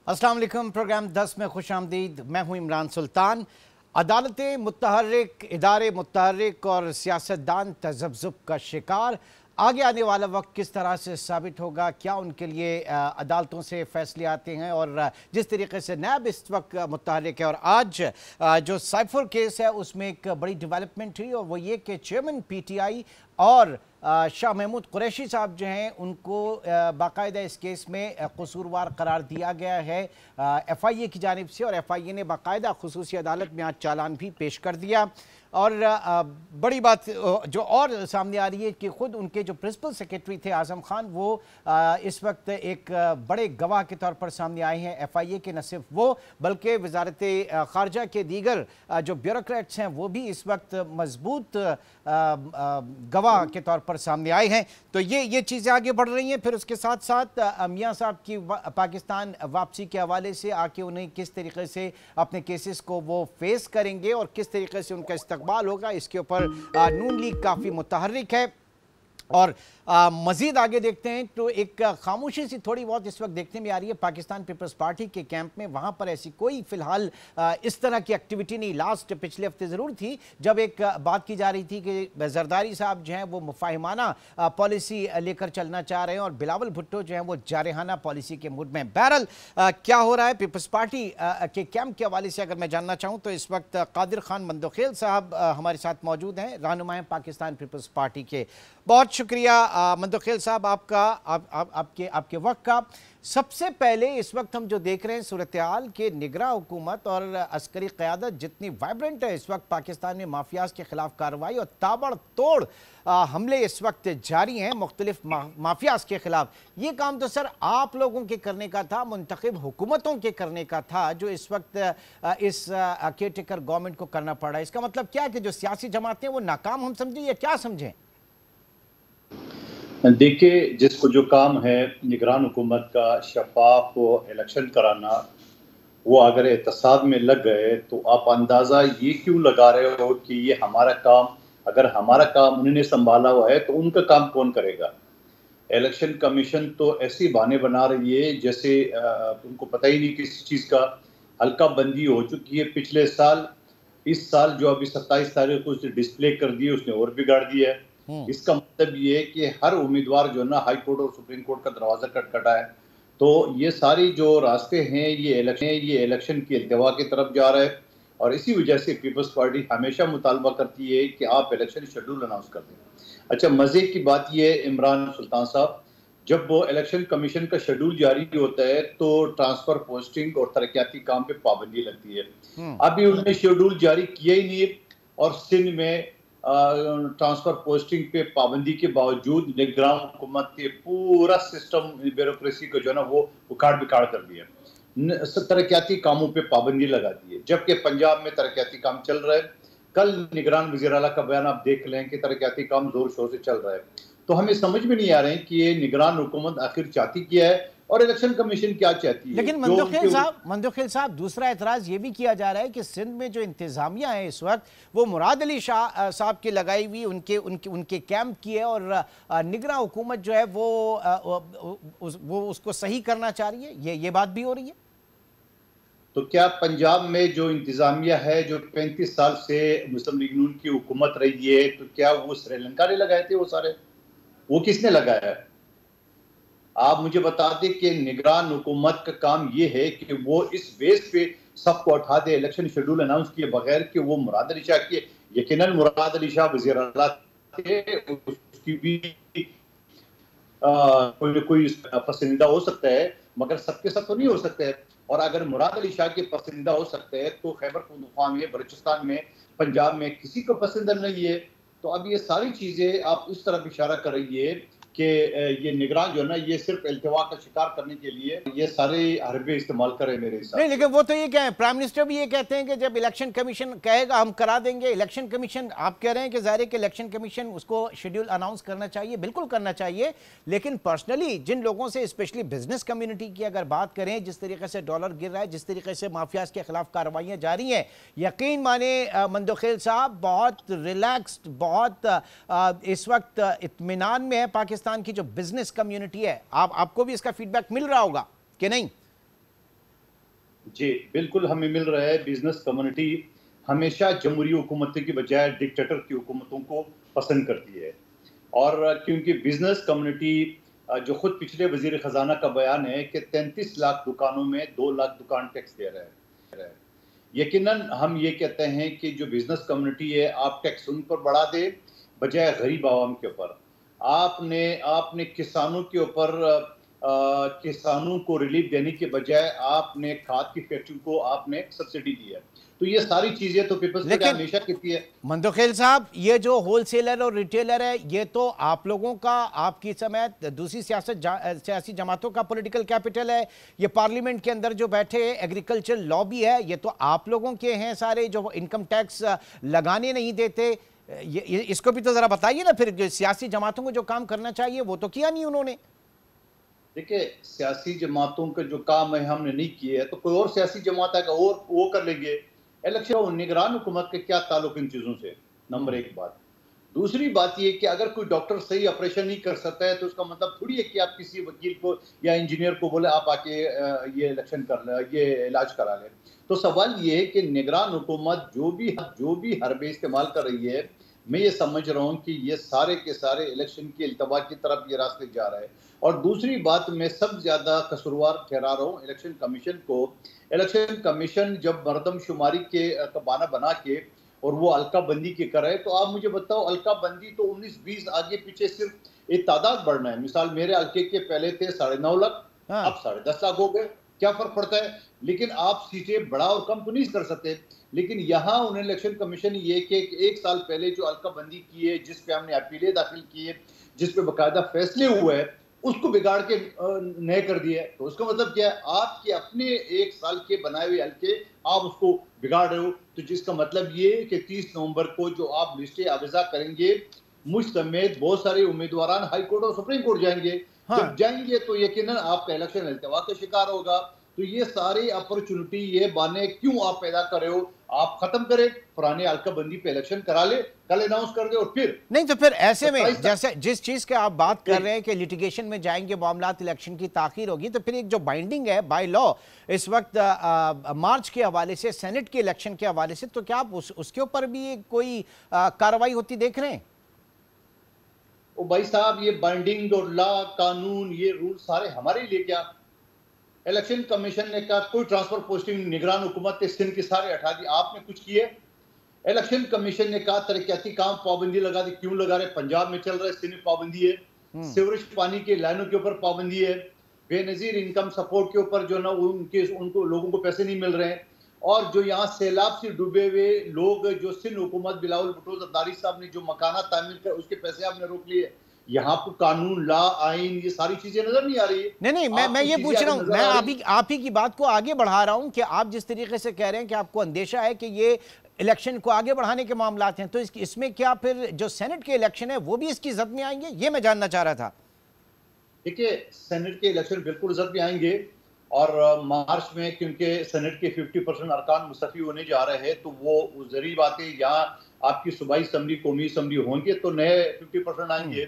अस्सलाम वालेकुम। प्रोग्राम 10 में खुश आमदीद। मैं हूँ इमरान सुल्तान। अदालतें मुतहर्रिक, इदारे मुतहर्रिक और सियासतदान तज़ब्ज़ुब का शिकार। आगे आने वाला वक्त किस तरह से साबित होगा, क्या उनके लिए अदालतों से फैसले आते हैं और जिस तरीके से नैब इस वक्त मुतहर्रिक है। और आज जो साइफर केस है उसमें एक बड़ी डेवलपमेंट हुई और वो ये कि चेयरमैन PTI और शाह महमूद कुरैशी साहब जो हैं उनको बाकायदा इस केस में कसूरवार करार दिया गया है FIA की जानिब से, और FIA ने बाकायदा खुसूसी अदालत में आज चालान भी पेश कर दिया। और बड़ी बात जो और सामने आ रही है कि ख़ुद उनके जो प्रिंसिपल सेक्रेटरी थे आज़म खान, वो इस वक्त एक बड़े गवाह के तौर पर सामने आए हैं FIA के। न सिर्फ वो बल्कि वजारत ख़ारजा के दीगर जो ब्यूरोक्रेट्स हैं वो भी इस वक्त मजबूत गवाह के तौर पर सामने आए हैं। तो ये चीज़ें आगे बढ़ रही हैं। फिर उसके साथ साथ मियाँ साहब की पाकिस्तान वापसी के हवाले से आके उन्हें किस तरीके से अपने केसेस को वो फेस करेंगे और किस तरीके से उनका इस्तकबाल होगा, इसके ऊपर नून लीग काफ़ी मुतहर्रिक है। और मज़ीद आगे देखते हैं तो एक खामोशी सी थोड़ी बहुत इस वक्त देखने में आ रही है पाकिस्तान पीपल्स पार्टी के कैंप में। वहाँ पर ऐसी कोई फ़िलहाल इस तरह की एक्टिविटी नहीं। लास्ट पिछले हफ्ते ज़रूर थी जब एक बात की जा रही थी कि जरदारी साहब जो हैं वो मुफाहिमाना पॉलिसी लेकर चलना चाह रहे हैं और बिलावल भुट्टो जो हैं वो जारहाना पॉलिसी के मूड में। बहरहाल क्या हो रहा है पीपल्स पार्टी के कैंप के हवाले से अगर मैं जानना चाहूँ तो इस वक्त कादिर खान मंदोखेल साहब हमारे साथ मौजूद हैं, रहनुमाए पाकिस्तान पीपल्स पार्टी के। बहुत शुक्रिया मंदोखेल साहब आपका, आपके वक्त का। सबसे पहले इस वक्त हम जो देख रहे हैं सूरत हाल के निगरां हुकूमत और अस्करी क़यादत जितनी वाइब्रेंट है इस वक्त पाकिस्तान में माफियाज के खिलाफ कार्रवाई और ताबड़तोड़ हमले इस वक्त जारी हैं मुख्तलिफ माफियाज के खिलाफ। ये काम तो सर आप लोगों के करने का था, मुंतखब हुकूमतों के करने का था, जो इस वक्त इस केयर टेकर गवर्नमेंट को करना पड़ रहा है। इसका मतलब क्या है कि जो सियासी जमातें वो नाकाम हम समझें या क्या समझें? देखिए, जिसको जो काम है निगरान हुकूमत का शफाफ इलेक्शन कराना, वो अगर एहतसाब में लग गए तो आप अंदाज़ा ये क्यों लगा रहे हो कि ये हमारा काम, अगर हमारा काम उन्होंने संभाला हुआ है तो उनका काम कौन करेगा? इलेक्शन कमीशन तो ऐसी बहाने बना रही है जैसे उनको पता ही नहीं किसी चीज़ का। हल्का बंदी हो चुकी है पिछले साल, इस साल जो अभी 27 तारीख को उसने डिस्प्ले कर दिए उसने और बिगाड़ दिया है। इसका मतलब ये है कि हर उम्मीदवार जो है ना हाई कोर्ट और सुप्रीम कोर्ट का दरवाज़ा खटखटा है। तो ये सारी जो रास्ते हैं ये इलेक्शन की इल्तिवा की तरफ जा रहा है और इसी वजह से पीपल्स पार्टी हमेशा मुतालबा करती है कि आप इलेक्शन शेड्यूल अनाउंस कर दें। अच्छा, मज़े की बात ये है इमरान सुल्तान साहब, जब वो इलेक्शन कमीशन का शेड्यूल जारी होता है तो ट्रांसफ़र, पोस्टिंग और तरक्याती काम पे पाबंदी लगती है। अभी उन्होंने शेड्यूल जारी किया ही नहीं है और सिंध में ट्रांसफर पोस्टिंग पे पाबंदी के बावजूद निगरान हुकूमत के पूरा सिस्टम ब्यूरोक्रेसी को जो है ना वो उखाड़ बिखाड़ कर दिया। तरक्याती कामों पे पाबंदी लगा दी है, जबकि पंजाब में तरक्याती काम चल रहा है। कल निगरान वज़ीर आला का बयान आप देख लें कि तरक्याती काम जोर शोर से चल रहा है। तो हमें समझ में नहीं आ रहे हैं कि ये निगरान हुकूमत आखिर चाहती क्या है और इलेक्शन कमीशन क्या चाहती है। लेकिन मंदोखेल साहब दूसरा एतराज़ ये भी किया जा रहा है कि सिंध में जो इंतज़ामिया है इस वक्त वो मुराद अली शाह साहब की लगाई हुई उनके कैंप की है और निगरान हुकूमत जो है वो उसको सही करना चाह रही है। ये बात भी हो रही है। तो क्या पंजाब में जो इंतज़ामिया है जो 35 साल से मुस्लिम लीग नून की हुकूमत रही है, तो क्या वो श्रीलंका ने लगाए थे? वो सारे वो किसने लगाया है? आप मुझे बता दें कि निगरान हुकूमत का काम ये है कि वो इस बेस पे सबको उठा दे इलेक्शन शेड्यूल अनाउंस किए बगैर कि वो मुराद अली शाह की। यकीनन मुराद अली शाह वज़ीर आला थे, उसकी भी कोई पसंदीदा हो सकता है मगर सबके साथ तो नहीं हो सकता है। और अगर मुराद अली शाह के पसंदीदा हो सकते हैं तो खैबर पख्तूनख्वा में, बलूचिस्तान में, पंजाब में किसी को पसंद नहीं है। तो अब ये सारी चीज़ें आप उस तरफ इशारा कर रही है कि ये निगरान जो है ना ये सिर्फ इल्तिवा का शिकार करने के लिए ये सारे हरबे इस्तेमाल करें मेरे हिसाब से। नहीं, लेकिन वो तो ये कहें, प्राइम मिनिस्टर भी ये कहते हैं कि जब इलेक्शन कमीशन कहेगा हम करा देंगे। इलेक्शन कमीशन, आप कह रहे हैं कि ज़ाहिर है कि इलेक्शन कमीशन उसको शेड्यूल अनाउंस करना चाहिए, बिल्कुल करना चाहिए। लेकिन पर्सनली जिन लोगों से, स्पेशली बिजनेस कम्युनिटी की अगर बात करें, जिस तरीके से डॉलर गिर रहा है, जिस तरीके से माफियाज के खिलाफ कार्रवाइयाँ जारी हैं, यकीन माने मंदोखेल साहब बहुत रिलैक्सड, बहुत इस वक्त इत्मीनान में है पाकिस्तान की जो बिजनेस कम्युनिटी है। आपको भी इसका फीडबैक मिल रहा होगा कि नहीं? जी, बिल्कुल हमें मिल रहा है। बिज़नेस कम्युनिटी हमेशा जमहूरी हुकूमतों की बजाय डिक्टेटर की हुकूमतों को पसंद करती है। और क्योंकि बिज़नेस कम्युनिटी जो खुद पिछले वज़ीर ख़ज़ाना का बयान है कि 33 लाख दुकानों में 2 लाख दुकान टैक्स दे रहा है। यकीनन हम ये कहते हैं कि जो बिज़नेस कम्युनिटी है, आप टैक्स उन पर बढ़ा दें, बजाय गरीब आवाम के ऊपर। आपने आपने किसानों के ऊपर किसानों को रिलीफ देने के बजाय आपने खाद की फैक्ट्री को आपने सब्सिडी दी है। तो ये सारी चीज़ें तो पीपल्स पार्टी लेकिन हमेशा कहती है। मंदोखेल साहब, ये जो होलसेलर और रिटेलर है, ये तो आप लोगों का, आपकी समेत दूसरी सियासी जमातों का पॉलिटिकल कैपिटल है। ये पार्लियामेंट के अंदर जो बैठे एग्रीकल्चर लॉबी है, ये तो आप लोगों के हैं सारे, जो इनकम टैक्स लगाने नहीं देते। इसको भी तो जरा बताइए ना। फिर सियासी जमातों को जो काम करना चाहिए वो तो किया नहीं उन्होंने। देखिए, सियासी जमातों के जो काम है हमने नहीं किए हैं, तो कोई और सियासी जमात आएगा और वो कर लेंगे। इलेक्शन और निगरान हुकूमत के क्या ताल्लुक इन चीज़ों से, नंबर एक बात। दूसरी बात ये कि अगर कोई डॉक्टर सही ऑपरेशन नहीं कर सकता है, तो उसका मतलब थोड़ी है कि आप किसी वकील को या इंजीनियर को बोले आप आके ये इलेक्शन कर ले, ये इलाज करा लें। तो सवाल ये है कि निगरान हुकूमत जो भी हरबे इस्तेमाल कर रही है, मैं ये समझ रहा हूँ कि ये सारे के सारे इलेक्शन की इल्तवा की तरफ ये रास्ते जा रहा है। और दूसरी बात, मैं सबसे ज़्यादा कसूरवार ठहरा रहा हूँ इलेक्शन कमीशन को। इलेक्शन कमीशन जब मरदमशुमारी के का बहाना बना के और वो अलका-बंदी की कर रहे हैं, तो आप मुझे बताओ, अलका-बंदी तो 19-20 आगे पीछे सिर्फ एक तादाद बढ़ना है। मिसाल मेरे हल्के के पहले थे 9.5 लाख, हाँ। अब 10.5 लाख हो गए। क्या फ़र्क पड़ता है? लेकिन आप सीटें बढ़ा और कम तो नहीं कर सकते। लेकिन यहाँ उन्हें इलेक्शन कमीशन ये कि 1 साल पहले जो अलका-बंदी की है, जिस पे हमने अपीलें दाखिल की है, जिस पे बाकायदा फैसले हुए हैं, उसको बिगाड़ के नए कर दिया है। तो उसका मतलब क्या है? आपके अपने 1 साल के बनाए हुए हल्के आप उसको बिगाड़ रहे हो। तो जिसका मतलब ये है कि 30 नवंबर को जो आप लिस्टें आवेज़ा करेंगे, मुझ समेत बहुत सारे उम्मीदवारान हाई कोर्ट और सुप्रीम कोर्ट जाएँगे। जब हाँ। जाएँगे तो यकीनन आपका इलेक्शन इल्तवा का शिकार होगा। तो ये सारी अपॉर्चुनिटी, ये बहाने क्यों आप पैदा कर रहे हो? आप खत्म करें, पुराने अलका-बंदी पे इलेक्शन करा ले, कल अनाउंस कर दे और फिर नहीं तो फिर ऐसे में 27 जैसे जिस चीज के आप बात कर रहे हैं कि लिटिगेशन में जाएंगे मामलात, इलेक्शन की ताखीर होगी, तो फिर एक जो बाइंडिंग है बाय लॉ इस वक्त मार्च के हवाले से, सेनेट के इलेक्शन के हवाले से, तो क्या आप उसके ऊपर भी कोई कार्रवाई होती देख रहे हैं? ओ भाई साहब, ये बाइंडिंग और लॉ, कानून, ये रूल सारे हमारे लिए क्या? इलेक्शन कमीशन ने कहा कोई ट्रांसफर पोस्टिंग निगरान हुकूमत के सिंध के सारे हटा दी, आपने कुछ किए? इलेक्शन कमीशन ने कहा तरक्याती काम पाबंदी लगा दी, क्यों लगा रहे? पंजाब में चल रहा है, सिंध में पाबंदी है। सीवरेज पानी के लाइनों के ऊपर पाबंदी है। बेनजीर इनकम सपोर्ट के ऊपर जो ना उनको लोगों को पैसे नहीं मिल रहे हैं। और जो यहाँ सैलाब से डूबे हुए लोग, जो सिंध हुकूमत बिलावल भुट्टो जरदारी साहब ने जो मकाना तामीर कर उसके पैसे आपने रोक लिए। यहाँ पर कानून, लॉ, आइन, ये सारी चीजें नजर नहीं आ रही है। नहीं, मैं ये पूछ रहा हूं, मैं आप ही की बात को आगे बढ़ा रहा हूं कि आप जिस तरीके से कह रहे हैं कि आपको अंदेशा है कि ये इलेक्शन को आगे बढ़ाने के मामलात हैं, तो इसमें क्या फिर जो सेनेट के इलेक्शन है वो भी इसकी जद में आएंगे? ये मैं जानना चाह रहा था। देखिए, सेनेट के इलेक्शन बिल्कुल जद में आएंगे। और मार्च में क्योंकि सेनेट के 50% अरकान मुस्तफी होने जा रहे हैं, तो वो जरूरी बात है, यहाँ आपकी सूबाई असम्बली, कौमी असम्बली होंगे तो नए 50% आएंगे।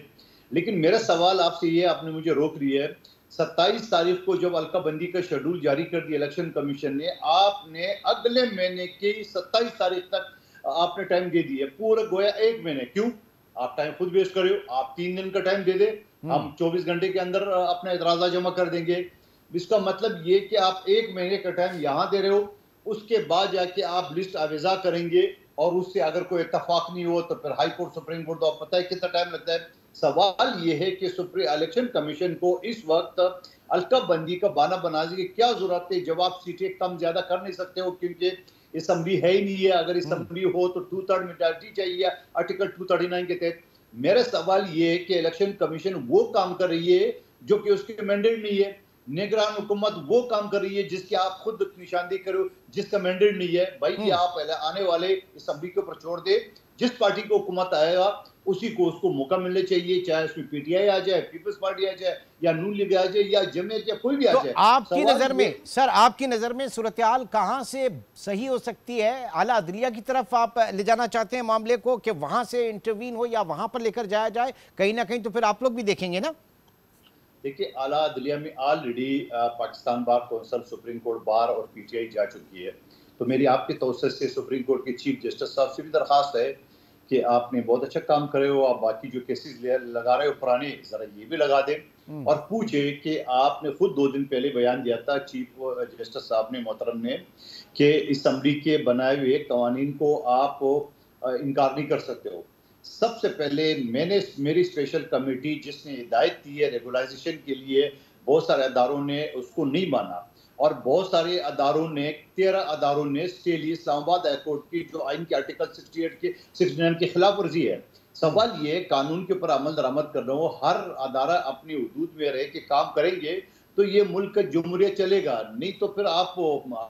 लेकिन मेरा सवाल आपसे ये, आपने मुझे रोक लिया है, 27 तारीख को जब अलका-बंदी का शेड्यूल जारी कर दिया इलेक्शन कमीशन ने, आपने अगले महीने की 27 तारीख तक आपने टाइम दे दिया, पूरा गोया 1 महीने। क्यों? आप टाइम खुद वेस्ट कर रहे हो। आप 3 दिन का टाइम दे दे, हम 24 घंटे के अंदर अपना इतराज़ा जमा कर देंगे। इसका मतलब ये कि आप 1 महीने का टाइम यहाँ दे रहे हो, उसके बाद जाके आप लिस्ट आवेज़ा करेंगे और उससे अगर कोई इत्तफाक नहीं हो तो फिर हाई कोर्ट, सुप्रीम कोर्ट, तो आप पता है कितना टाइम लगता है। सवाल ये है कि इलेक्शन कमीशन को इस वक्त अलका-बंदी का बहाना बनाने की क्या जरूरत है, जब आप सीटें कम ज्यादा कर नहीं सकते हो, क्योंकि असम्बली है ही नहीं है। अगर असम्बली हो तो 2/3 मेजॉरिटी चाहिए आर्टिकल 239 के तहत। मेरा सवाल ये है कि इलेक्शन कमीशन वो काम कर रही है जो कि उसके मैंडेट नहीं है। निगरान हुकूमत वो काम कर रही है जिसकी आप खुद निशानदेही करो, जिसका मैंडेट नहीं है। भाई ये आप पहले आने वाले असम्बली के ऊपर छोड़ दे, जिस पार्टी को हुकूमत आएगा उसी को उसको मौका मिलना चाहिए, चाहे उसमें पीटीआई आ जाए, पीपल्स पार्टी आ जाए, या नून लीग आ जाए, या जमीयत, या कोई भी आ तो जाए। आपकी नजर में सर, आपकी नजर में सूरत हाल कहां से सही हो सकती है? आला अदलिया की तरफ आप ले जाना चाहते हैं मामले को कि वहां से इंटरवीन हो या वहां पर लेकर जाया जाए? कहीं ना कहीं तो फिर आप लोग भी देखेंगे ना। देखिए, आला अदलिया में already Pakistan bar council, supreme court bar और पीटीआई जा चुकी है। तो मेरी आपके तवज्जुह से सुप्रीम कोर्ट के चीफ जस्टिस साहब से भी दरख्वास्त है कि आपने बहुत अच्छा काम करे हो, आप बाकी जो केसेस लगा रहे हो पुराने, ज़रा ये भी लगा दें और पूछे कि आपने खुद 2 दिन पहले बयान दिया था चीफ जस्टिस साहब ने, मोहतरम ने, कि असम्बली के बनाए हुए कवानीन को आप इनकार नहीं कर सकते हो। सबसे पहले मेरी स्पेशल कमेटी जिसने हिदायत दी है रेगुलाइजेशन के लिए, बहुत सारे अदारों ने उसको नहीं माना और बहुत सारे अदारों ने, 13 अदारों ने स्टे ली इस्लामाबाद हाई कोर्ट की, जो आइन के आर्टिकल 68 के 69 की खिलाफ वर्जी है। सवाल ये कानून के ऊपर अमल दरामद कर रहा हूँ, हर अदारा अपनी हदूद में रह के काम करेंगे तो ये मुल्क का जमहूरियत चलेगा, नहीं तो फिर आप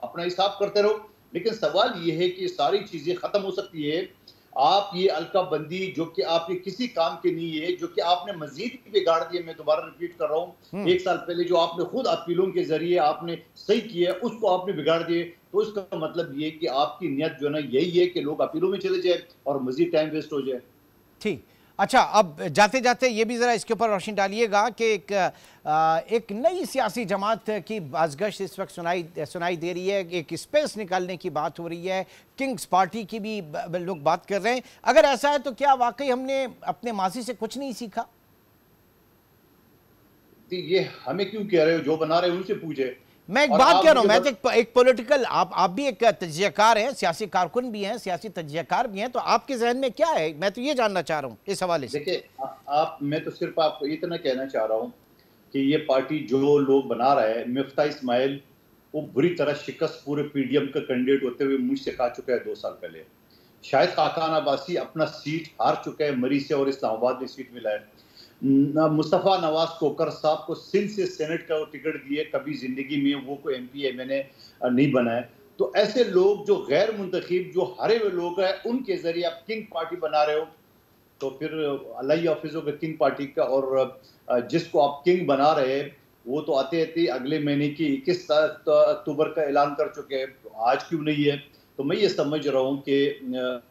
अपना हिसाब करते रहो। लेकिन सवाल ये है कि सारी चीजें खत्म हो सकती है। आप ये अलका बंदी जो कि आपके किसी काम के नहीं है, जो कि आपने मजीद बिगाड़ दिए, मैं दोबारा रिपीट कर रहा हूँ, 1 साल पहले जो आपने खुद अपीलों के जरिए आपने सही किया उसको आपने बिगाड़ दिए। तो इसका मतलब ये कि आपकी नियत जो है ना यही है कि लोग अपीलों में चले जाए और मजीद टाइम वेस्ट हो जाए। ठीक। अच्छा, अब जाते जाते ये भी ज़रा इसके ऊपर रोशनी डालिएगा कि एक नई सियासी जमात की बाज़गश इस वक्त सुनाई दे रही है, एक स्पेस निकालने की बात हो रही है, किंग्स पार्टी की भी लोग बात कर रहे हैं। अगर ऐसा है तो क्या वाकई हमने अपने माजी से कुछ नहीं सीखा? ये हमें क्यों कह रहे हो? जो बना रहे हो उनसे पूछे। मैं एक और बात आप कह रहा हूं, मैं मुझे तो एक पॉलिटिकल, आप भी एक तज्जियाकार हैं, सियासी कारकुन भी हैं, सियासी तज्जियाकार भी हैं, तो आपके जहन में क्या है? मैं तो ये जानना चाह रहा हूं इस हवाले से। देखिए, आप मैं तो सिर्फ आपको इतना कहना चाह रहा हूँ कि ये पार्टी जो लोग बना रहा है, मिफ्ता इस्माइल, वो बुरी तरह शिकस्त पूरे पीडीएम का कैंडिडेट होते हुए मुझसे खा चुका है 2 साल पहले। शायद खाकान अब्बासी अपना सीट हार चुका है मरी से और इस्लामाबाद में सीट मिला है। मुस्तफ़ा नवाज कोकर साहब को सिंध से सेनेट का टिकट दिए, कभी जिंदगी में वो कोई एमपी एमएनए नहीं बना है। तो ऐसे लोग जो गैर मुंतखब, जो हारे हुए लोग हैं, उनके जरिए आप किंग पार्टी बना रहे हो, तो फिर अल्लाह हाफिज़ होगा किंग पार्टी का। और जिसको आप किंग बना रहे हैं वो तो आते आते अगले महीने की 21 अक्टूबर का ऐलान कर चुके हैं, तो आज क्यों नहीं है? तो मैं ये समझ रहा हूँ कि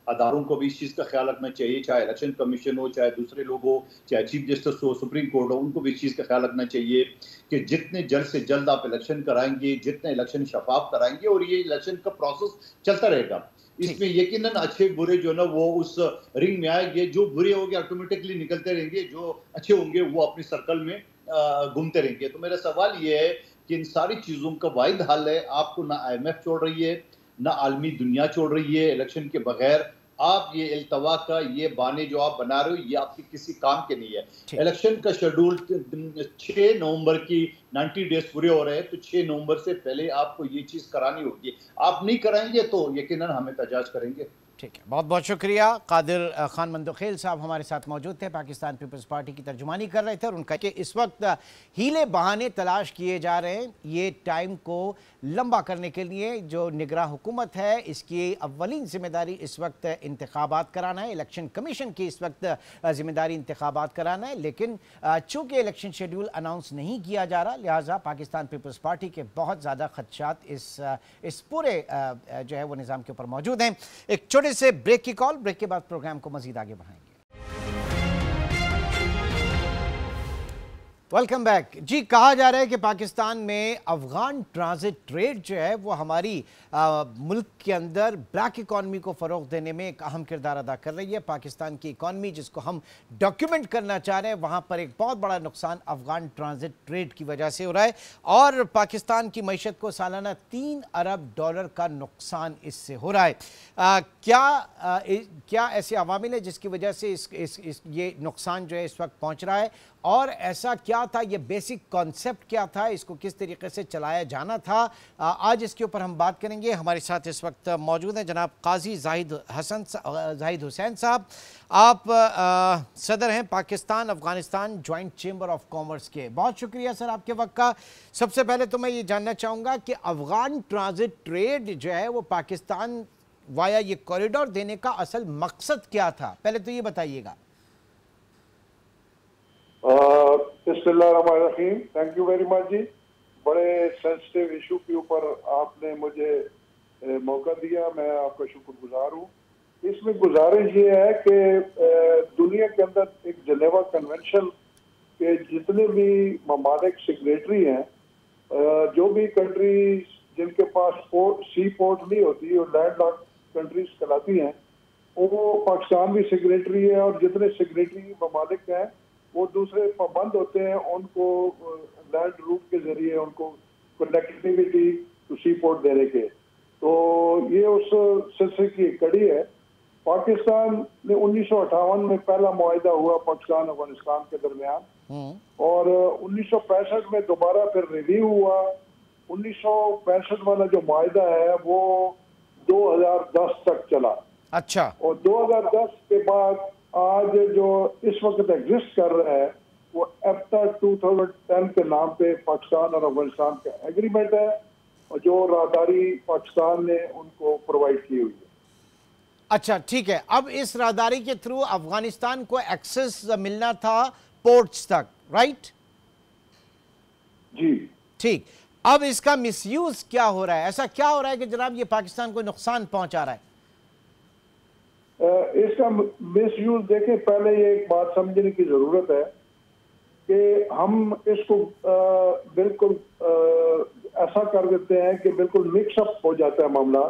अदारों को भी इस चीज़ का ख्याल रखना चाहिए, चाहे इलेक्शन कमीशन हो, चाहे दूसरे लोग हो, चाहे चीफ जस्टिस हो, सुप्रीम कोर्ट हो, उनको भी इस चीज़ का ख्याल रखना चाहिए कि जितने जल्द से जल्द आप इलेक्शन कराएंगे, जितने इलेक्शन शफाफ कराएंगे, और ये इलेक्शन का प्रोसेस चलता रहेगा, इसमें यकीनन अच्छे बुरे जो ना वो उस रिंग में आएंगे। जो बुरे होंगे ऑटोमेटिकली निकलते रहेंगे, जो अच्छे होंगे वो अपने सर्कल में घूमते रहेंगे। तो मेरा सवाल ये है कि इन सारी चीज़ों का वाहिद हल है, आपको ना IMF छोड़ रही है, ना आलमी दुनिया छोड़ रही है इलेक्शन के बगैर। आप ये इल्तवा का ये बहाने जो आप बना रहे हो, ये आपके किसी काम के नहीं है। इलेक्शन का शेड्यूल 6 नवंबर की 90 डेज पूरे हो रहे हैं, तो 6 नवंबर से पहले आपको ये चीज करानी होगी। आप नहीं कराएंगे तो यकीनन हम एहतजाज करेंगे। ठीक है, बहुत बहुत शुक्रिया। कादिर खान मंदोखेल साहब हमारे साथ मौजूद थे, पाकिस्तान पीपल्स पार्टी की तर्जुमानी कर रहे थे, और उनका कि इस वक्त हीले बहाने तलाश किए जा रहे हैं ये टाइम को लंबा करने के लिए। जो निगरान हुकूमत है इसकी अव्वलीन जिम्मेदारी इस वक्त इंतखाबात कराना है, इलेक्शन कमीशन की इस वक्त जिम्मेदारी इंतखाबात कराना है, लेकिन चूँकि इलेक्शन शेड्यूल अनाउंस नहीं किया जा रहा, लिहाजा पाकिस्तान पीपल्स पार्टी के बहुत ज़्यादा खदशात इस पूरे जो है वो निज़ाम के ऊपर मौजूद हैं। एक छोटे से ब्रेक की कॉल, ब्रेक के बाद प्रोग्राम को मजीद आगे बढ़ाएंगे। वेलकम बैक जी। कहा जा रहा है कि पाकिस्तान में अफगान ट्रांजिट ट्रेड जो है वो हमारी मुल्क के अंदर ब्लैक इकॉनमी को फ़रोग़ देने में एक अहम किरदार अदा कर रही है। पाकिस्तान की इकॉनमी जिसको हम डॉक्यूमेंट करना चाह रहे हैं, वहाँ पर एक बहुत बड़ा नुकसान अफगान ट्रांजिट ट्रेड की वजह से हो रहा है, और पाकिस्तान की मईशत को सालाना $3 अरब का नुकसान इससे हो रहा है। क्या ऐसे अवामिल है जिसकी वजह से ये नुकसान जो है इस वक्त पहुँच रहा है, और ऐसा क्या था, ये बेसिक कॉन्सेप्ट क्या था, इसको किस तरीके से चलाया जाना था? आज इसके ऊपर हम बात करेंगे। हमारे साथ इस वक्त मौजूद हैं जनाब काजी जाहिद हुसैन साहब। आप सदर हैं Pakistan Afghanistan joint chamber of commerce के। बहुत शुक्रिया सर आपके वक्त का। सबसे पहले तो मैं ये जानना चाहूँगा कि अफगान ट्रांजिट ट्रेड जो है वो पाकिस्तान वाया ये कॉरिडोर देने का असल मकसद क्या था, पहले तो ये बताइएगा। बिस्मिल्लाहिर्रहमानिर्रहीम। थैंक यू वेरी मच जी। बड़े सेंसिटिव इशू के ऊपर आपने मुझे मौका दिया, मैं आपका शुक्रगुजार हूँ। इसमें गुजारिश ये है कि दुनिया के अंदर एक जनेवा कन्वेंशन कि जितने भी ममालिक सिग्नेटरी हैं, जो भी कंट्रीज जिनके पास सी पोर्ट नहीं होती और लैंड लॉक कंट्रीज कहलाती हैं, वो पाकिस्तान भी सिग्नेटरी है, और जितने सिग्नेटरी ममालिक हैं वो दूसरे पाबंद होते हैं उनको लैंड रूट के जरिए उनको कनेक्टिविटी टू सी पोर्ट देने के। तो ये उस सिलसिले की एक कड़ी है। पाकिस्तान ने 1958 में पहला मुआहिदा हुआ पाकिस्तान अफगानिस्तान के दरमियान, और 1965 में दोबारा फिर रिव्यू हुआ। 1965 वाला जो मुआहिदा है वो 2010 तक चला। अच्छा। और 2010 के बाद आज जो इस वक्त एग्जिस्ट कर रहा है वो एफ्टा 2010 के नाम पे पाकिस्तान और अफगानिस्तान का एग्रीमेंट है, और जो राहदारी पाकिस्तान ने उनको प्रोवाइड की हुई है। अच्छा, ठीक है। अब इस राहदारी के थ्रू अफगानिस्तान को एक्सेस मिलना था पोर्ट्स तक, राइट? जी ठीक। अब इसका मिसयूज क्या हो रहा है? ऐसा क्या हो रहा है कि जनाब ये पाकिस्तान को नुकसान पहुंचा रहा है? इसका मिसयूज देखें, पहले ये एक बात समझने की जरूरत है कि हम इसको बिल्कुल ऐसा कर देते हैं कि बिल्कुल मिक्सअप हो जाता है मामला।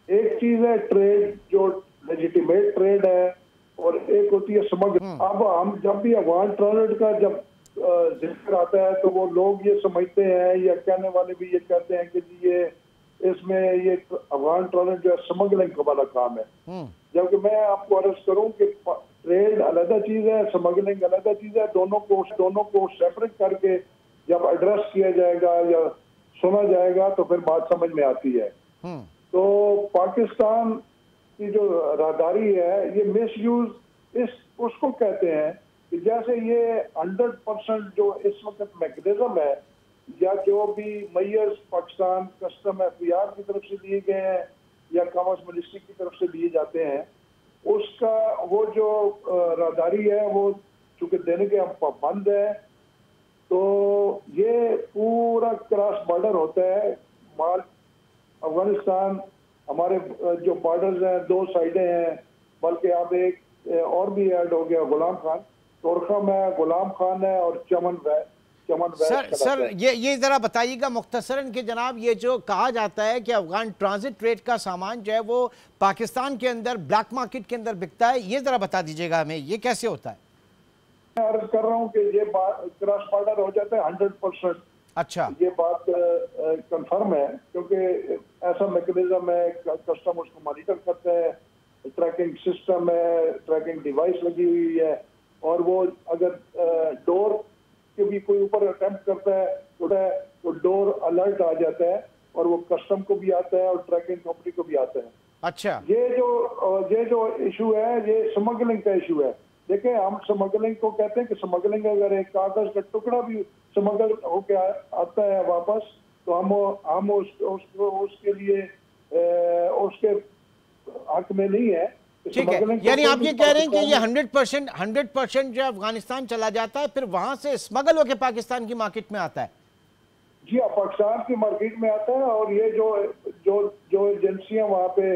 एक चीज है ट्रेड, जो लेजिटिमेट ट्रेड है, और एक होती है स्मगलिंग। अब हम जब भी अफगान ट्रांजिट का जब जिक्र आता है तो वो लोग ये समझते हैं, या कहने वाले भी ये कहते हैं कि जी ये इसमें ये अफगान ट्रांजिट जो है स्मगलिंग वाला काम है। जबकि मैं आपको अर्ज करूं कि ट्रेड अलग चीज है, स्मगलिंग अलग चीज है। दोनों को सेपरेट करके जब एड्रेस किया जाएगा या सुना जाएगा तो फिर बात समझ में आती है। तो पाकिस्तान की जो राहदारी है, ये मिसयूज इस उसको कहते हैं कि जैसे ये 100% जो इस वक्त मैकेनिज्म है, या जो भी मैयर्स पाकिस्तान कस्टम एफआईआर की तरफ से लिए गए हैं या कॉमर्स मिनिस्ट्री की तरफ से लिए जाते हैं, उसका वो जो राहदारी है वो चूंकि देने के हम पाबंद है, तो ये पूरा क्रॉस बॉर्डर होता है। माल अफगानिस्तान, हमारे जो बॉर्डर्स हैं दो साइडें हैं, बल्कि अब एक और भी ऐड हो गया, गुलाम खान तोरखम है, गुलाम खान है, और चमन सर ये जरा बताइएगा मुख्तसरन कि जनाब ये जो कहा जाता है कि अफगान ट्रांजिट ट्रेड का सामान जो है वो पाकिस्तान के अंदर ब्लैक मार्केट के अंदर बिकता है, ये जरा बता दीजिएगा हमें, ये कैसे होता है? मैं अर्ज कर रहा हूँ कि ये क्रॉस बॉर्डर हो जाता है 100%। अच्छा, ये बात कंफर्म है, क्योंकि ऐसा मैकेनिज्म है, कस्टम उसको मॉनिटर करता है, ट्रैकिंग सिस्टम है, ट्रैकिंग डिवाइस लगी हुई है, और वो अगर डोर के भी कोई ऊपर अटेम्प्ट करता है तो डोर अलर्ट आ जाता है, और वो कस्टम को भी आता है और ट्रैकिंग कंपनी को भी आता है। अच्छा, ये जो इशू है ये स्मगलिंग का इशू है। देखिए, हम स्मगलिंग को कहते हैं कि स्मगलिंग अगर एक कागज का टुकड़ा भी स्मगल होके आता है वापस, तो हम उसके लिए उसके हक में नहीं है। ठीक है, यानी आप ये कह रहे हैं कि ये 100% जो अफगानिस्तान चला जाता है, फिर वहां से स्मगल होकर पाकिस्तान की मार्केट में आता है? जी हाँ, पाकिस्तान की मार्केट में आता है, और ये जो एजेंसियां वहां पे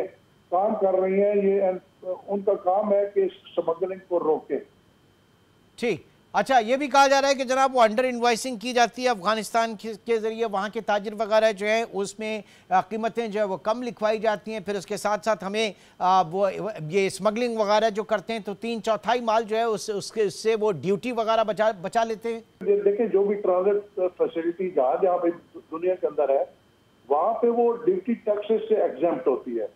काम कर रही हैं, ये उनका काम है कि स्मगलिंग को रोके। ठीक। अच्छा, ये भी कहा जा रहा है कि जनाब वो अंडर इनवॉइसिंग की जाती है अफगानिस्तान के जरिए, वहाँ के ताजिर वगैरह जो है उसमें कीमतें जो है वो कम लिखवाई जाती हैं, फिर उसके साथ साथ हमें वो ये स्मगलिंग वगैरह जो करते हैं तो 3/4 माल जो है उससे वो ड्यूटी वगैरह बचा लेते हैं। देखिए, जो भी ट्रांजिट फैसिलिटी जहाँ पे दुनिया के अंदर है, वहाँ पे वो ड्यूटी टैक्सेस से एग्जेम्प्ट होती है।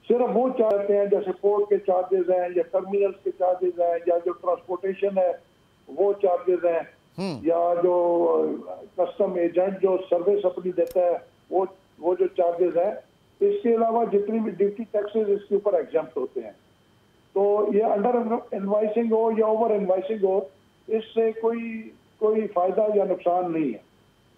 सिर्फ वो चाहते हैं जैसे पोर्ट के चार्जेस हैं, या टर्मिनल्स के चार्जेस हैं, या जो ट्रांसपोर्टेशन है वो चार्जेस हैं, या जो कस्टम एजेंट जो सर्विस अपनी देता है वो जो चार्जेस हैं, इसके अलावा जितनी भी ड्यूटी टैक्सेस इसके ऊपर एग्जेम्प्ट होते हैं। तो ये अंडर इनवॉइसिंग हो या ओवर इनवॉइसिंग हो, इससे कोई फायदा या नुकसान नहीं है।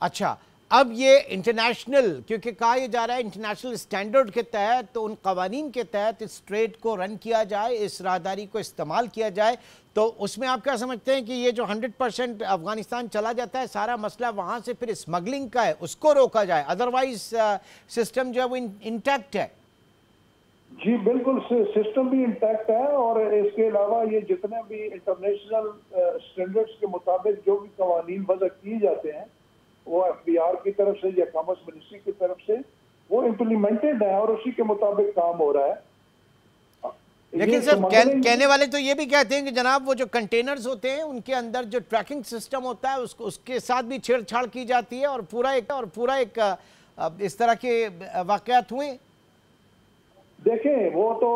अच्छा, अब ये इंटरनेशनल, क्योंकि कहा यह जा रहा है इंटरनेशनल स्टैंडर्ड के तहत, तो उन कवानीन के तहत इस ट्रेड को रन किया जाए, इस राहदारी को इस्तेमाल किया जाए, तो उसमें आप क्या समझते हैं कि ये जो 100% अफगानिस्तान चला जाता है, सारा मसला वहाँ से फिर स्मगलिंग का है, उसको रोका जाए, अदरवाइज सिस्टम जो है वो इंटैक्ट है? जी बिल्कुल, सिस्टम भी इंटैक्ट है और इसके अलावा ये जितने भी इंटरनेशनल स्टैंडर्ड्स के मुताबिक जो भी कवानीन वज़ा किए जाते हैं वो एफबीआर की तरफ से या कॉमर्स मिनिस्ट्री की तरफ से वो इम्प्लीमेंटेड है और उसी के मुताबिक काम हो रहा है। लेकिन सर कहने वाले तो ये भी कहते हैं कि जनाब वो जो कंटेनर्स होते हैं उनके अंदर जो ट्रैकिंग सिस्टम होता है उसके साथ भी छेड़छाड़ की जाती है और पूरा एक इस तरह के वाकयात हुए। देखें वो तो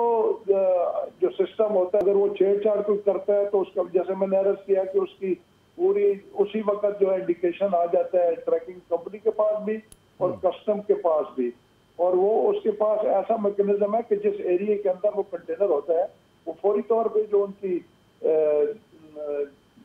जो सिस्टम होता है अगर वो छेड़छाड़ कोई करता है तो उसका, जैसे मैंने अर्ज किया कि उसकी पूरी उसी वक्त जो है इंडिकेशन आ जाता है ट्रैकिंग कंपनी के पास भी और कस्टम के पास भी, और वो उसके पास ऐसा मैकेनिज्म है कि जिस एरिया के अंदर वो कंटेनर होता है वो फौरी तौर पे जो उनकी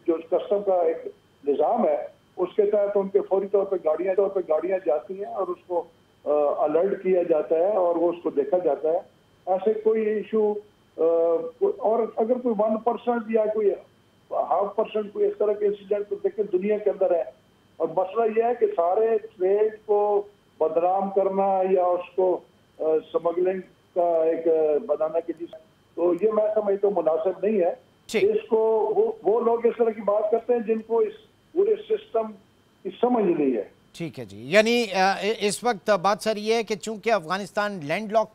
जो कस्टम का एक निज़ाम है उसके तहत उनके फौरी तौर पे गाड़ियां जाती हैं और उसको अलर्ट किया जाता है और वो उसको देखा जाता है। ऐसे कोई इशू और अगर कोई 1% या कोई 0.5% कोई इस तरह के इंसिडेंट तो देखें दुनिया के अंदर है, और मसला यह है कि सारे ट्रेड को बदनाम करना या उसको स्मगलिंग का एक बनाना की चीज, तो ये मैं समझता हूँ मुनासिब नहीं है। इसको वो लोग इस तरह की बात करते हैं जिनको इस पूरे सिस्टम की समझ नहीं है। ठीक है जी, यानी इस वक्त बात सर ये है कि चूंकि अफगानिस्तान लैंडलॉक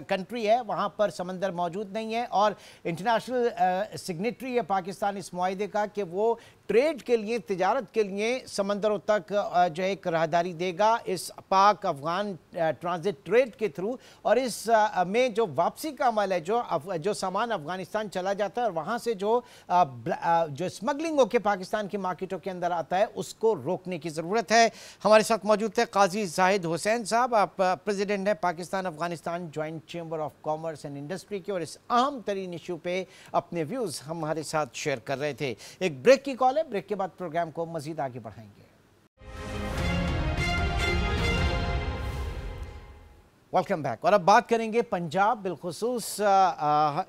कंट्री है, वहाँ पर समंदर मौजूद नहीं है और इंटरनेशनल सिग्नेटरी है पाकिस्तान इस मुआहदे का कि वो ट्रेड के लिए, तिजारत के लिए समंदरों तक जो है एक राहदारी देगा इस पाक अफगान ट्रांजिट ट्रेड के थ्रू, और इस में जो वापसी का अमल है, जो सामान अफगानिस्तान चला जाता है और वहाँ से जो स्मगलिंग होकर पाकिस्तान की मार्केटों के अंदर आता है उसको रोकने की ज़रूरत है। हमारे साथ मौजूद थे काजी जाहिद हुसैन साहब, आप प्रेसिडेंट हैं Pakistan Afghanistan joint chamber of commerce and industry के, और इस अहम तरीन इशू पे अपने व्यूज़ हमारे साथ शेयर कर रहे थे। एक ब्रेक की कॉल है, ब्रेक के बाद प्रोग्राम को मजीद आगे बढ़ाएंगे। Welcome back. और अब बात करेंगे पंजाब, बिलखुसूस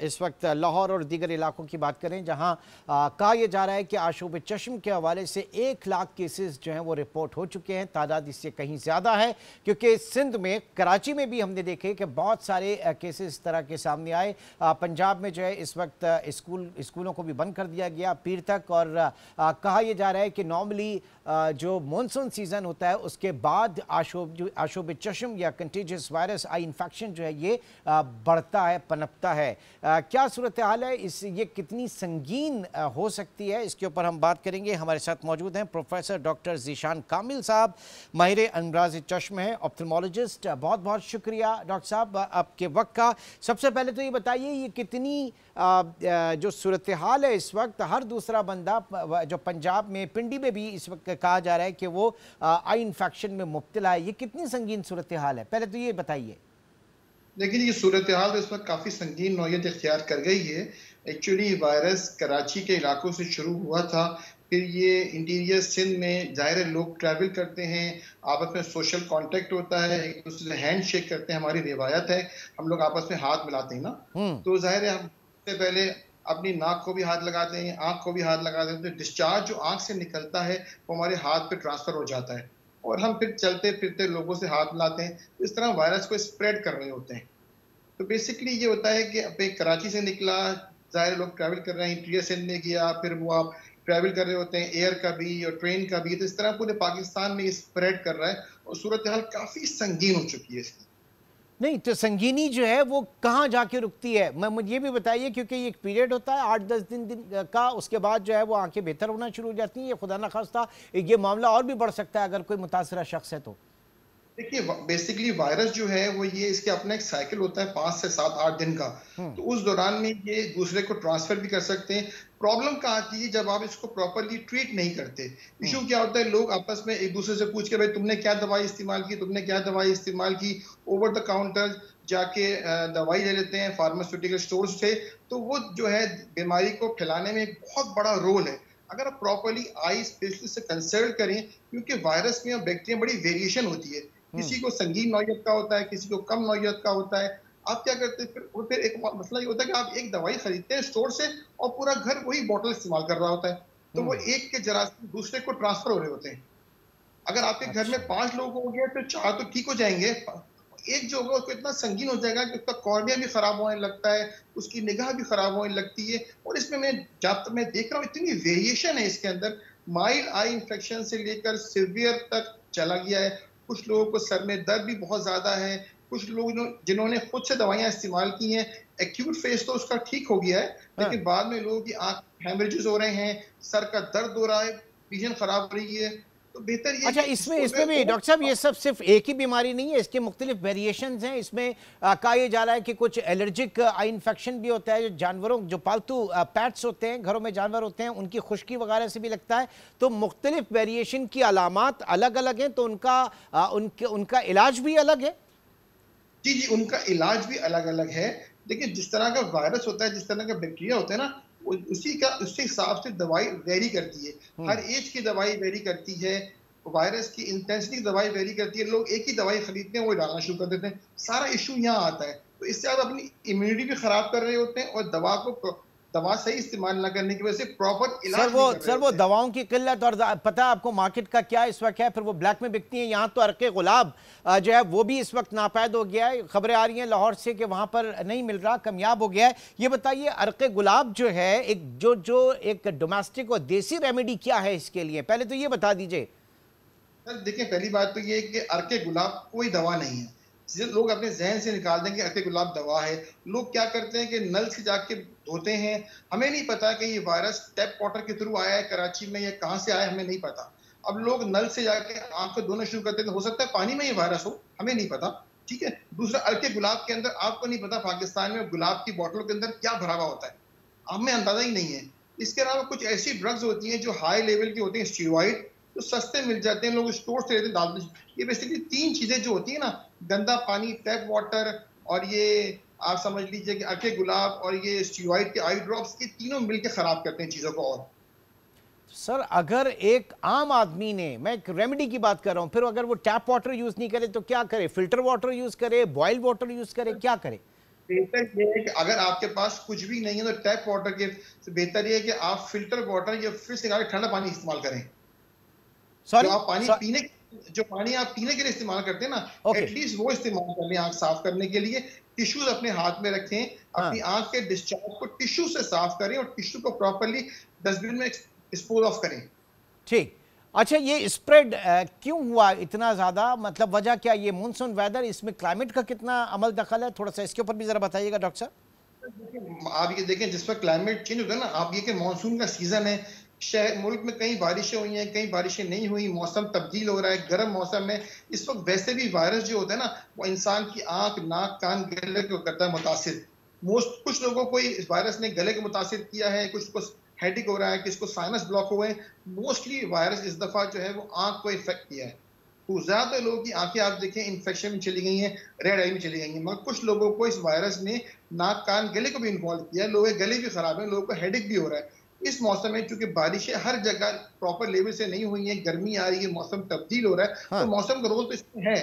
इस वक्त लाहौर और दीगर इलाकों की बात करें जहां कहा यह जा रहा है कि आशूब चश्म के हवाले से 1 लाख केसेस जो हैं वो रिपोर्ट हो चुके हैं। तादाद इससे कहीं ज़्यादा है क्योंकि सिंध में, कराची में भी हमने देखे कि बहुत सारे केसेस इस तरह के सामने आए। पंजाब में जो है इस वक्त स्कूलों को भी बंद कर दिया गया पीर तक, और कहा यह जा रहा है कि नॉर्मली जो मानसून सीज़न होता है उसके बाद आशूब चश्म या कंटेजियस वायरस आई इन्फेक्शन जो है ये बढ़ता है, पनपता है। क्या सूरत हाल है, ये कितनी संगीन हो सकती है, इसके ऊपर हम बात करेंगे। हमारे साथ मौजूद हैं प्रोफेसर डॉक्टर ज़ीशान कामिल साहब, माहिर अमराज़ चश्म हैं, ऑप्थेल्मोलॉजिस्ट। बहुत बहुत शुक्रिया डॉक्टर साहब आपके वक्त का। सबसे पहले तो ये बताइए ये कितनी जो सूरत हाल है इस वक्त, हर दूसरा बंदा जो पंजाब में, पिंडी में भी इस वक्त कहा जा रहा है कि वो आई इन्फेक्शन में मुब्तला है, ये कितनी संगीन सूरत हाल है, पहले तो ये बताइए। लेकिन ये सूरत हाल तो इस वक्त काफ़ी संगीन नौयत इख्तियार कर गई है। एक्चुअली वायरस कराची के इलाकों से शुरू हुआ था, फिर ये इंटीरियर सिंध में, ज़ाहिर है लोग ट्रैवल करते हैं, आपस में सोशल कांटेक्ट होता है, एक दूसरे से हैंड शेक करते हैं, हमारी रिवायत है, हम लोग आपस में हाथ मिलाते हैं ना, तो ज़ाहिर है हम सबसे पहले अपनी नाक को भी हाथ लगाते हैं, आँख को भी हाथ लगाते हैं, तो डिस्चार्ज जो आँख से निकलता है वो हमारे हाथ पे ट्रांसफ़र हो जाता है और हम फिर चलते फिरते लोगों से हाथ मिलाते हैं, इस तरह वायरस को स्प्रेड कर रहे होते हैं। तो बेसिकली ये होता है कि अपने कराची से निकला, ज़ाहिर लोग ट्रैवल कर रहे हैं, इंटीरियर सिंध में गया, फिर वो आप ट्रैवल कर रहे होते हैं एयर का भी और ट्रेन का भी, तो इस तरह पूरे पाकिस्तान में ये स्प्रेड कर रहा है और सूरत हाल काफ़ी संगीन हो चुकी है इसकी। नहीं तो संगीनी जो है वो कहाँ जाके रुकती है, मुझे ये भी बताइए, क्योंकि ये एक पीरियड होता है 8-10 दिन का, उसके बाद जो है वो आंखें बेहतर होना शुरू हो जाती हैं, ये खुदा न खास्ता ये मामला और भी बढ़ सकता है अगर कोई मुतासरा शख्स है तो। देखिए बेसिकली वायरस जो है वो ये इसके अपना एक साइकिल होता है 5 से 7-8 दिन का, तो उस दौरान में ये दूसरे को ट्रांसफर भी कर सकते हैं। प्रॉब्लम कहाँ आती है जब आप इसको प्रॉपरली ट्रीट नहीं करते। इशू क्या होता है, लोग आपस में एक दूसरे से पूछ के भाई तुमने क्या दवाई इस्तेमाल की, तुमने क्या दवाई इस्तेमाल की, ओवर द काउंटर जाके दवाई ले लेते हैं फार्मास्यूटिकल स्टोर से, तो वो जो है बीमारी को फैलाने में एक बहुत बड़ा रोल है। अगर आप प्रॉपरली आई स्पेशलिस्ट से कंसल्ट करें, क्योंकि वायरस में और बैक्टीरिया बड़ी वेरिएशन होती है, किसी को संगीन नौयत का होता है, किसी को कम नौयत का होता है। आप क्या करते हैं फिर एक मसला ये होता है कि आप एक दवाई खरीदते हैं स्टोर से और पूरा घर वही बोतल इस्तेमाल कर रहा होता है, तो वो एक के जरासीम दूसरे को ट्रांसफर हो रहे होते हैं। अगर आपके घर में 5 लोग होंगे तो 4 तो ठीक हो जाएंगे, एक जो होगा उसको इतना संगीन हो जाएगा कि उसका कॉर्निया भी खराब होने लगता है, उसकी निगाह भी खराब होने लगती है। और इसमें मैं जब तक मैं देख रहा हूँ इतनी वेरिएशन है इसके अंदर, माइल्ड आई इन्फेक्शन से लेकर सिवियर तक चला गया है। कुछ लोगों को सर में दर्द भी बहुत ज्यादा है, कुछ लोग जिन्होंने खुद से दवाइयां इस्तेमाल की हैं, एक्यूट फेज तो उसका ठीक हो गया है, हाँ। लेकिन बाद में लोगों की आंख हेमरेजेस हो रहे हैं, सर का दर्द हो रहा है, विजन खराब हो रही है। तो बेहतर ये अच्छा, कि इसमें भी डॉक्टर साहब ये सब सिर्फ एक ही बीमारी नहीं है, इसके मुख्तलिफ वेरिएशंस हैं। इसमें कहा यह जा रहा है कि कुछ एलर्जिक आई इन्फेक्शन भी होता है, जो जानवरों जो पालतू पैट्स होते हैं, घरों में जानवर होते हैं, उनकी खुश्की वगैरह से भी लगता है। तो मुख्तलिफ वेरिएशन की अलामात अलग अलग हैं, तो उनका इलाज भी अलग है। जी जी, उनका इलाज भी अलग अलग है। देखिए, जिस तरह का वायरस होता है, जिस तरह का बैक्टीरिया होता है ना, उसके हिसाब से दवाई वेरी करती है। हर एज की दवाई वेरी करती है, वायरस की इंटेंसिटी की दवाई वेरी करती है। लोग एक ही दवाई खरीदते हैं, वो डालना शुरू कर देते हैं। सारा इशू यहाँ आता है। तो इससे आप अपनी इम्यूनिटी भी खराब कर रहे होते हैं और दवा सही इस्तेमाल न करने की वजह से प्रॉपर इलाज सर वो दवाओं की किल्लत, और पता है आपको मार्केट का क्या इस वक्त है, फिर वो ब्लैक में बिकती हैं। यहाँ तो अर्के गुलाब जो है वो भी इस वक्त नापैद हो गया है। खबरें आ रही हैं लाहौर से कि वहाँ पर नहीं मिल रहा, कमयाब हो गया है। ये बताइए, अर्के गुलाब जो है एक डोमेस्टिक और देसी रेमेडी क्या है इसके लिए, पहले तो ये बता दीजिए। सर देखिए, पहली बात तो ये है कि अर्के गुलाब कोई दवा नहीं है। लोग अपने जहन से निकाल देंगे अर्के गुलाब दवा है। लोग क्या करते हैं कि नल से जाके धोते हैं। हमें नहीं पता कि ये वायरस टैप वाटर के थ्रू आया है कराची में या कहाँ से आया, हमें नहीं पता। अब लोग नल से जाके आंखें धोना शुरू करते हैं, हो सकता है पानी में ये वायरस हो, हमें नहीं पता। ठीक है। दूसरा, अर्के गुलाब के अंदर आपको नहीं पता पाकिस्तान में गुलाब की बोतलों के अंदर क्या भरा हुआ होता है, हमें अंदाजा ही नहीं है। इसके अलावा कुछ ऐसी ड्रग्स होती हैं जो हाई लेवल की होती हैं, स्टीरॉइड, तो सस्ते मिल जाते हैं, लोग स्टोर से लेते हैं, डालते हैं। ये बेसिकली 3 चीजें जो होती है ना, गंदा पानी, टैप वाटर, और ये आप समझ लीजिए कि अर्के गुलाब और ये स्टीरॉइड के आई ड्रॉप्स, ये तीनों मिलकर खराब करते हैं चीजों को। और सर अगर एक आम आदमी ने, मैं एक रेमेडी की बात कर रहा हूं, फिर अगर वो टैप वाटर यूज नहीं करे तो क्या करे? फिल्टर वाटर यूज करे, बॉइल्ड वाटर यूज करे, क्या करे? बेहतर ये है कि अगर आपके पास कुछ भी नहीं है तो टैप वाटर के बेहतर ये है कि आप फिल्टर वाटर या फ्रिज से ठंडा पानी इस्तेमाल करें। सॉरी, जो पानी आप पीने के लिए इस्तेमाल करते हैं ना, एटलीस्ट वो इस्तेमाल कर लें आंख साफ करने के लिए। टिश्यूज अपने हाथ में रखें, अपनी आंख के डिस्चार्ज को टिश्यू से साफ करें और टिश्यू को प्रॉपर्ली डस्टबिन में डिस्पोज ऑफ करें। ठीक। अच्छा, ये स्प्रेड क्यों हुआ इतना ज्यादा, मतलब वजह क्या? ये मानसून वेदर, इसमें क्लाइमेट का कितना अमल दखल है, थोड़ा सा इसके ऊपर भी जरा बताइएगा डॉक्टर साहब। आप ये देखें, जिस पर क्लाइमेट चेंज होता है ना, आप ये कि मानसून का सीजन है, शहर मुल्क में कई बारिशें हुई हैं, कई बारिशें नहीं हुई, मौसम तब्दील हो रहा है, गर्म मौसम में इस वक्त वैसे भी वायरस जो होता है ना, वो इंसान की आंख, नाक, कान, गले को करता है मुतासिर। कुछ लोगों को इस वायरस ने गले को मुतासिर किया है, कुछ को हेडिक हो रहा है, किसको साइनस ब्लॉक हुए हैं। मोस्टली वायरस इस दफा जो है वो आंख को इफेक्ट किया है। तो ज्यादातर लोगों की आंखें आप देखें इन्फेक्शन में चली गई हैं, रेड आई में चली गई हैं, मगर कुछ लोगों को इस वायरस ने नाक, कान, गले को भी इन्वॉल्व किया है। लोगों के गले भी खराब है, लोगों को हेडिक भी हो रहा है। इस मौसम में चूंकि बारिशें हर जगह प्रॉपर लेवल से नहीं हुई हैं, गर्मी आ रही है, मौसम तब्दील हो रहा है, हाँ। तो मौसम का रोल तो इसमें है,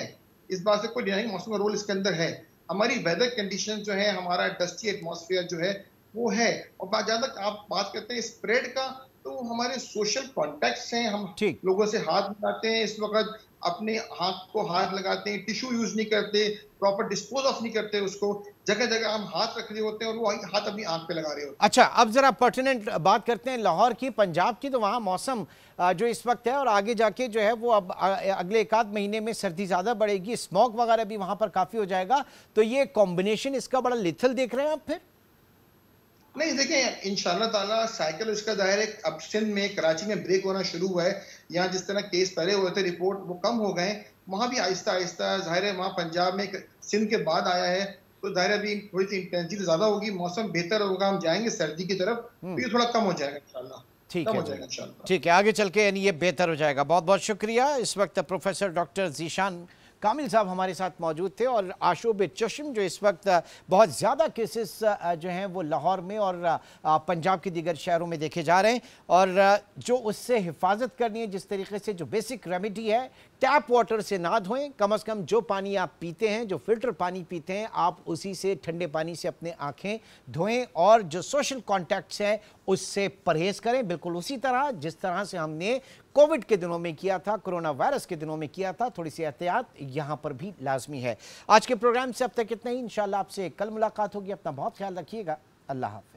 इस बात से कोई नहीं, मौसम का रोल इसके अंदर है। हमारी वेदर कंडीशन जो है, हमारा डस्टी एटमॉस्फेयर जो है वो है। और जहां तक आप बात करते हैं स्प्रेड का, तो हमारे सोशल कॉन्टेक्ट्स हैं, हम लोगों से हाथ मिलाते हैं, इस वक्त अपने हाथ को हाथ लगाते हैं, टिश्यू यूज नहीं करते, प्रॉपर डिस्पोज ऑफ नहीं करते उसको, जगह जगह हम हाथ रख रहे होते हैं और वो हाथ अपनी आंख पे लगा रहे होते हैं। अच्छा, अब जरा पर्टिनेंट बात करते हैं लाहौर की, पंजाब की। तो वहाँ मौसम जो इस वक्त है और आगे जाके जो है वो अब अगले 1-8 महीने में सर्दी ज़्यादा बढ़ेगी, स्मॉग वगैरह भी वहाँ पर काफ़ी हो जाएगा। तो ये कॉम्बिनेशन इसका बड़ा लिथल देख रहे हैं आप? फिर नहीं, देखें, इंशाल्लाह ताला साइकिल इसका जाहिर है अब सिंध में, कराची में ब्रेक होना शुरू हुआ है। यहाँ जिस तरह केस पहले हुए थे, रिपोर्ट वो कम हो गए, वहाँ भी आहिस्ता आहिस्ता जाहिर है, वहाँ पंजाब में सिंध के बाद आया है, तो जाहिर है अभी थोड़ी सी इंटेंसिटी ज्यादा होगी, मौसम बेहतर होगा, हम जाएंगे सर्दी की तरफ, तो ये थोड़ा कम हो जाएगा इंशाल्लाह। ठीक है, ठीक है, आगे चल के यानी ये बेहतर हो जाएगा। बहुत बहुत शुक्रिया। इस वक्त प्रोफेसर डॉक्टर ज़ीशान कामिल साहब हमारे साथ मौजूद थे। और आशूब चश्म जो इस वक्त बहुत ज़्यादा केसेस जो हैं वो लाहौर में और पंजाब के दीगर शहरों में देखे जा रहे हैं, और जो उससे हिफाजत करनी है, जिस तरीके से जो बेसिक रेमेडी है, टैप वाटर से ना धोएं, कम से कम जो पानी आप पीते हैं, जो फिल्टर पानी पीते हैं, आप उसी से, ठंडे पानी से अपने आँखें धोएं, और जो सोशल कॉन्टैक्ट्स हैं उससे परहेज़ करें, बिल्कुल उसी तरह जिस तरह से हमने कोविड के दिनों में किया था, कोरोना वायरस के दिनों में किया था। थोड़ी सी एहतियात यहाँ पर भी लाजमी है। आज के प्रोग्राम से अब तक इतना ही। इंशाल्लाह आपसे कल मुलाकात होगी। अपना बहुत ख्याल रखिएगा। अल्लाह हाफ़िज़।